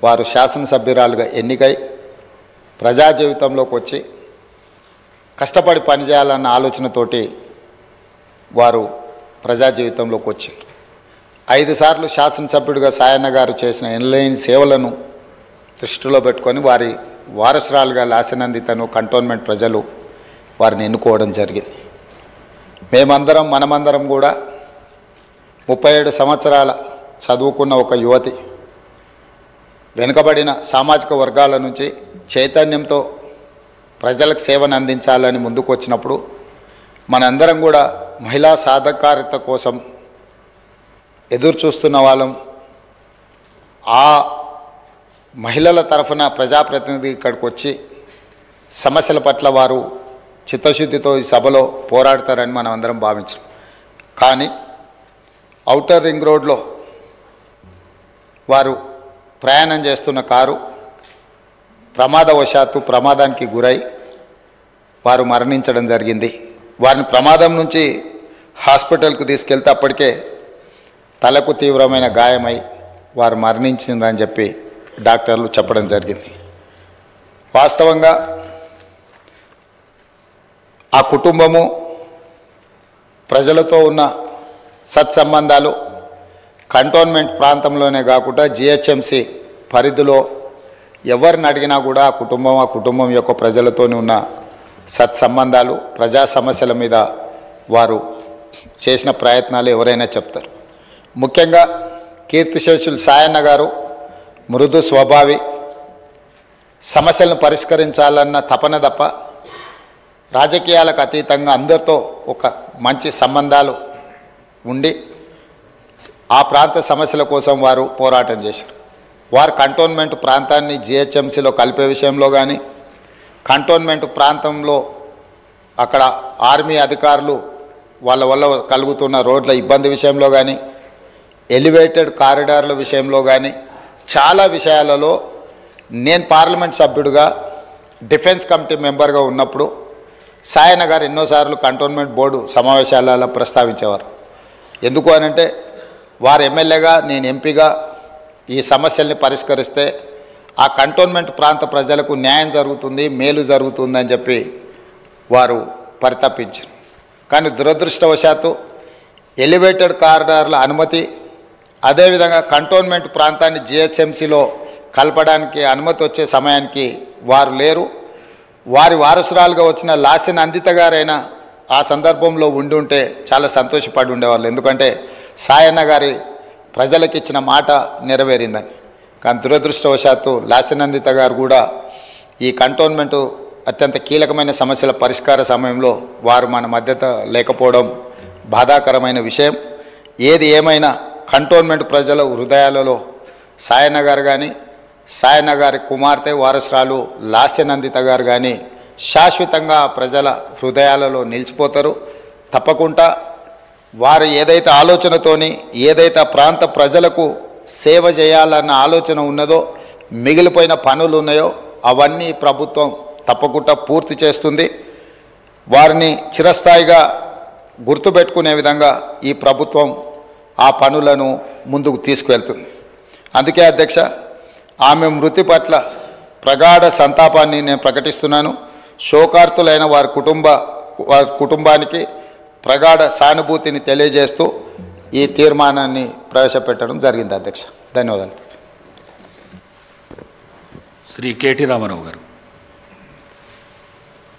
వారు శాసనసభ్యురాలుగా ఎన్నికై ప్రజా జీవితంలోకి వచ్చి కష్టపడి పనిచేయాలన్న ఆలోచనతోటి వారు ప్రజా జీవితంలోకి వచ్చారు. 5 సార్లు శాసనసభ్యుడిగా సాయన్న గారు చేసిన ఎనలేని సేవలను దృష్టిలో పెట్టుకొని వారి వారసురాలుగా లాస్యనందితను కంటోన్మెంట్ ప్రజలు వారిని ఎన్నుకోవడం జరిగింది. మనమందరం కూడా 37 సంవత్సరాల చదువుకున్న ఒక యువతి వెనుకబడిన సామాజిక వర్గాల నుంచి చైతన్యంతో ప్రజలకు సేవను అందించాలని ముందుకు వచ్చినప్పుడు మనందరం కూడా మహిళా సాధికారత కోసం ఎదురు చూస్తున్న వాళ్ళం. ఆ మహిళల తరఫున ప్రజాప్రతినిధి ఇక్కడికి వచ్చి సమస్యల పట్ల వారు చిత్తశుద్ధితో ఈ సభలో పోరాడతారని మనం అందరం భావించాం. కానీ ఔటర్ రింగ్ రోడ్లో వారు ప్రయాణం చేస్తున్న కారు ప్రమాదానికి గురై వారు మరణించడం జరిగింది. వారిని ప్రమాదం నుంచి హాస్పిటల్కు తీసుకెళ్తే అప్పటికే తలకు తీవ్రమైన గాయమై వారు మరణించిందని చెప్పి డాక్టర్లు చెప్పడం జరిగింది. వాస్తవంగా ఆ కుటుంబము ప్రజలతో ఉన్న సత్సంబంధాలు కంటోన్మెంట్ ప్రాంతంలోనే కాకుండా జిహెచ్ఎంసి పరిధిలో ఎవరిని అడిగినా కూడా ఆ కుటుంబం యొక్క ప్రజలతోనే ఉన్న సత్సంబంధాలు, ప్రజా సమస్యల మీద వారు చేసిన ప్రయత్నాలు ఎవరైనా చెప్తారు. ముఖ్యంగా కీర్తిశేషులు సాయన్న గారు మృదు స్వభావి, సమస్యలను పరిష్కరించాలన్న తపన తప్ప రాజకీయాలకు అతీతంగా అందరితో ఒక మంచి సంబంధాలు ఉండి ఆ ప్రాంత సమస్యల కోసం వారు పోరాటం చేశారు. వారు కంటోన్మెంట్ ప్రాంతాన్ని జిహెచ్ఎంసీలో కలిపే విషయంలో కానీ, కంటోన్మెంట్ ప్రాంతంలో అక్కడ ఆర్మీ అధికారులు వాళ్ళ వల్ల కలుగుతున్న రోడ్ల ఇబ్బంది విషయంలో కానీ, ఎలివేటెడ్ కారిడార్ల విషయంలో కానీ చాలా విషయాలలో నేను పార్లమెంట్ సభ్యుడిగా డిఫెన్స్ కమిటీ మెంబర్గా ఉన్నప్పుడు సాయన్న గారు ఎన్నోసార్లు కంటోన్మెంట్ బోర్డు సమావేశాలలో ప్రస్తావించేవారు. ఎందుకు అనంటే వారు ఎమ్మెల్యేగా నేను ఎంపీగా ఈ సమస్యల్ని పరిష్కరిస్తే ఆ కంటోన్మెంట్ ప్రాంత ప్రజలకు న్యాయం జరుగుతుంది, మేలు జరుగుతుందని చెప్పి వారు పరితపించారు. కానీ దురదృష్టవశాత్తు ఎలివేటెడ్ కారిడార్ల అనుమతి, అదేవిధంగా కంటోన్మెంట్ ప్రాంతాన్ని జిహెచ్ఎంసీలో కలపడానికి అనుమతి వచ్చే సమయానికి వారు లేరు. వారి వారసురాలుగా వచ్చిన లాస్యనందిత గారైనా ఆ సందర్భంలో ఉంటే చాలా సంతోషపడి ఉండేవాళ్ళు. ఎందుకంటే సాయన్న గారి ప్రజలకు ఇచ్చిన మాట నెరవేరిందని. కానీ దురదృష్టవశాత్తు లాస్యనందిత గారు కూడా ఈ కంటోన్మెంటు అత్యంత కీలకమైన సమస్యల పరిష్కార సమయంలో వారు మన మధ్యత లేకపోవడం బాధాకరమైన విషయం. ఏది ఏమైనా కంటోన్మెంట్ ప్రజల హృదయాలలో సాయన్న గారు కానీ, సాయన్న గారి కుమార్తె వారసురాలు లాస్యనందిత గారు కానీ శాశ్వతంగా ప్రజల హృదయాలలో నిలిచిపోతారు. తప్పకుండా వారు ఏదైతే ఆలోచనతోని ఏదైతే ప్రాంత ప్రజలకు సేవ చేయాలన్న ఆలోచన ఉన్నదో, మిగిలిపోయిన పనులు ఉన్నాయో అవన్నీ ప్రభుత్వం తప్పకుండా పూర్తి చేస్తుంది. వారిని చిరస్థాయిగా గుర్తుపెట్టుకునే విధంగా ఈ ప్రభుత్వం ఆ పనులను ముందుకు తీసుకువెళ్తుంది. అందుకే అధ్యక్ష, ఆమె మృతి పట్ల ప్రగాఢ సంతాపాన్ని నేను ప్రకటిస్తున్నాను. శోకార్తులైన వారి కుటుంబానికి ప్రగాఢ సానుభూతిని తెలియజేస్తూ ఈ తీర్మానాన్ని ప్రవేశపెట్టడం జరిగింది అధ్యక్ష. ధన్యవాదాలు. శ్రీ కేటీ రామారావు గారు.